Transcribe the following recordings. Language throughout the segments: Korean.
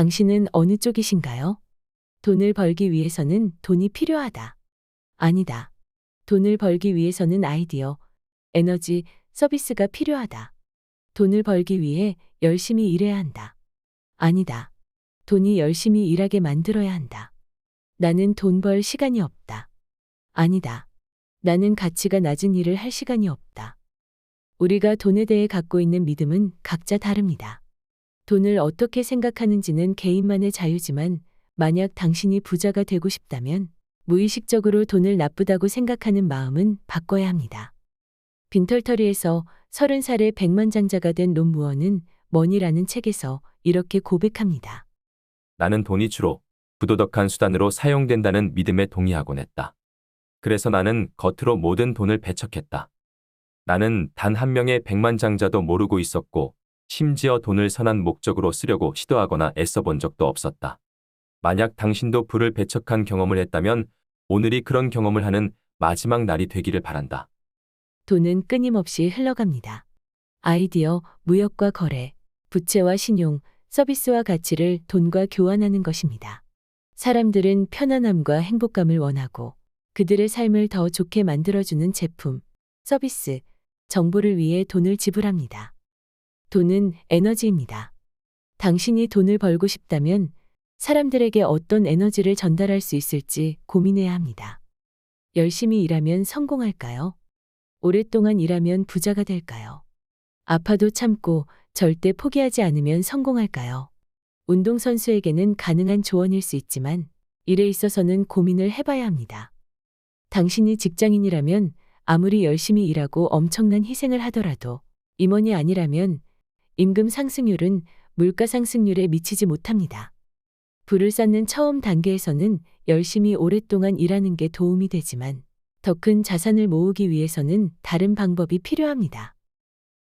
당신은 어느 쪽이신가요? 돈을 벌기 위해서는 돈이 필요하다. 아니다. 돈을 벌기 위해서는 아이디어, 에너지, 서비스가 필요하다. 돈을 벌기 위해 열심히 일해야 한다. 아니다. 돈이 열심히 일하게 만들어야 한다. 나는 돈 벌 시간이 없다. 아니다. 나는 가치가 낮은 일을 할 시간이 없다. 우리가 돈에 대해 갖고 있는 믿음은 각자 다릅니다. 돈을 어떻게 생각하는지는 개인만의 자유지만 만약 당신이 부자가 되고 싶다면 무의식적으로 돈을 나쁘다고 생각하는 마음은 바꿔야 합니다. 빈털터리에서 30살에 백만장자가 된 론 무어는 머니라는 책에서 이렇게 고백합니다. 나는 돈이 주로 부도덕한 수단으로 사용된다는 믿음에 동의하곤 했다. 그래서 나는 겉으로 모든 돈을 배척했다. 나는 단 한 명의 백만장자도 모르고 있었고 심지어 돈을 선한 목적으로 쓰려고 시도하거나 애써본 적도 없었다. 만약 당신도 부를 배척한 경험을 했다면 오늘이 그런 경험을 하는 마지막 날이 되기를 바란다. 돈은 끊임없이 흘러갑니다. 아이디어, 무역과 거래, 부채와 신용, 서비스와 가치를 돈과 교환하는 것입니다. 사람들은 편안함과 행복감을 원하고 그들의 삶을 더 좋게 만들어주는 제품, 서비스, 정보를 위해 돈을 지불합니다. 돈은 에너지입니다. 당신이 돈을 벌고 싶다면 사람들에게 어떤 에너지를 전달할 수 있을지 고민해야 합니다. 열심히 일하면 성공할까요? 오랫동안 일하면 부자가 될까요? 아파도 참고 절대 포기하지 않으면 성공할까요? 운동선수에게는 가능한 조언일 수 있지만 일에 있어서는 고민을 해봐야 합니다. 당신이 직장인이라면 아무리 열심히 일하고 엄청난 희생을 하더라도 임원이 아니라면 임금 상승률은 물가 상승률에 미치지 못합니다. 부를 쌓는 처음 단계에서는 열심히 오랫동안 일하는 게 도움이 되지만 더 큰 자산을 모으기 위해서는 다른 방법이 필요합니다.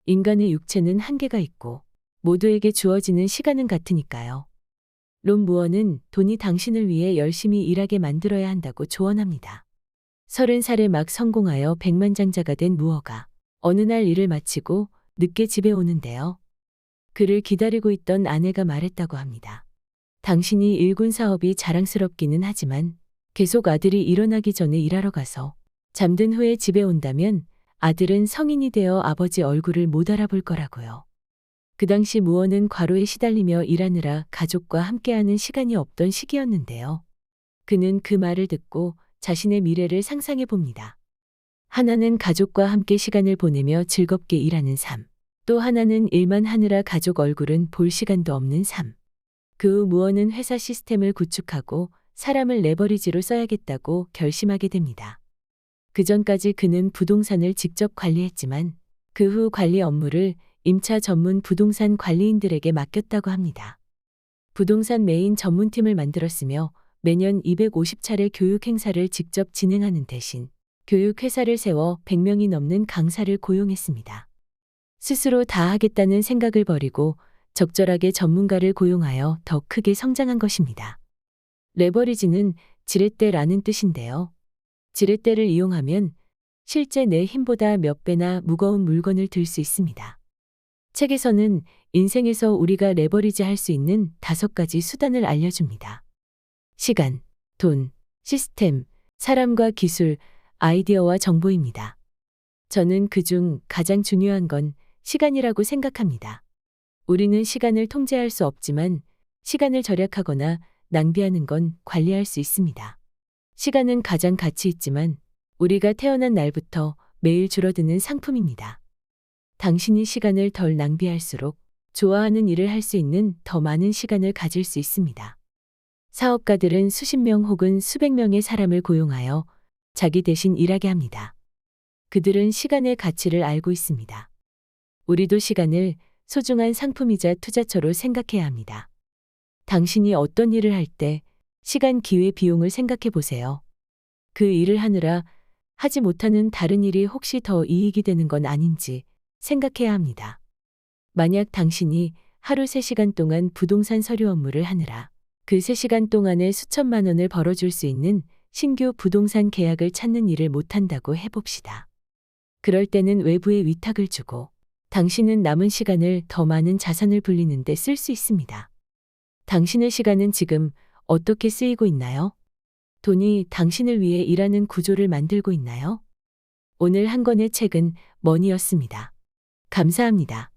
인간의 육체는 한계가 있고 모두에게 주어지는 시간은 같으니까요. 론 무어는 돈이 당신을 위해 열심히 일하게 만들어야 한다고 조언합니다. 30살에 막 성공하여 백만장자가 된 무어가 어느 날 일을 마치고 늦게 집에 오는데요. 그를 기다리고 있던 아내가 말했다고 합니다. 당신이 일군 사업이 자랑스럽기는 하지만 계속 아들이 일어나기 전에 일하러 가서 잠든 후에 집에 온다면 아들은 성인이 되어 아버지 얼굴을 못 알아볼 거라고요. 그 당시 무어는 과로에 시달리며 일하느라 가족과 함께하는 시간이 없던 시기였는데요. 그는 그 말을 듣고 자신의 미래를 상상해 봅니다. 하나는 가족과 함께 시간을 보내며 즐겁게 일하는 삶. 또 하나는 일만 하느라 가족 얼굴은 볼 시간도 없는 삶. 그 후 무어는 회사 시스템을 구축하고 사람을 레버리지로 써야겠다고 결심하게 됩니다. 그 전까지 그는 부동산을 직접 관리했지만 그 후 관리 업무를 임차 전문 부동산 관리인들에게 맡겼다고 합니다. 부동산 메인 전문팀을 만들었으며 매년 250차례 교육 행사를 직접 진행하는 대신 교육회사를 세워 100명이 넘는 강사를 고용했습니다. 스스로 다 하겠다는 생각을 버리고 적절하게 전문가를 고용하여 더 크게 성장한 것입니다. 레버리지는 지렛대라는 뜻인데요. 지렛대를 이용하면 실제 내 힘보다 몇 배나 무거운 물건을 들 수 있습니다. 책에서는 인생에서 우리가 레버리지 할 수 있는 5가지 수단을 알려줍니다. 시간, 돈, 시스템, 사람과 기술, 아이디어와 정보입니다. 저는 그중 가장 중요한 건 시간이라고 생각합니다. 우리는 시간을 통제할 수 없지만 시간을 절약하거나 낭비하는 건 관리할 수 있습니다. 시간은 가장 가치 있지만 우리가 태어난 날부터 매일 줄어드는 상품입니다. 당신이 시간을 덜 낭비할수록 좋아하는 일을 할 수 있는 더 많은 시간을 가질 수 있습니다. 사업가들은 수십 명 혹은 수백 명의 사람을 고용하여 자기 대신 일하게 합니다. 그들은 시간의 가치를 알고 있습니다. 우리도 시간을 소중한 상품이자 투자처로 생각해야 합니다. 당신이 어떤 일을 할 때 시간 기회 비용을 생각해 보세요. 그 일을 하느라 하지 못하는 다른 일이 혹시 더 이익이 되는 건 아닌지 생각해야 합니다. 만약 당신이 하루 3시간 동안 부동산 서류 업무를 하느라 그 3시간 동안에 수천만 원을 벌어줄 수 있는 신규 부동산 계약을 찾는 일을 못한다고 해봅시다. 그럴 때는 외부에 위탁을 주고 당신은 남은 시간을 더 많은 자산을 불리는 데 쓸 수 있습니다. 당신의 시간은 지금 어떻게 쓰이고 있나요? 돈이 당신을 위해 일하는 구조를 만들고 있나요? 오늘 한 권의 책은 머니였습니다. 감사합니다.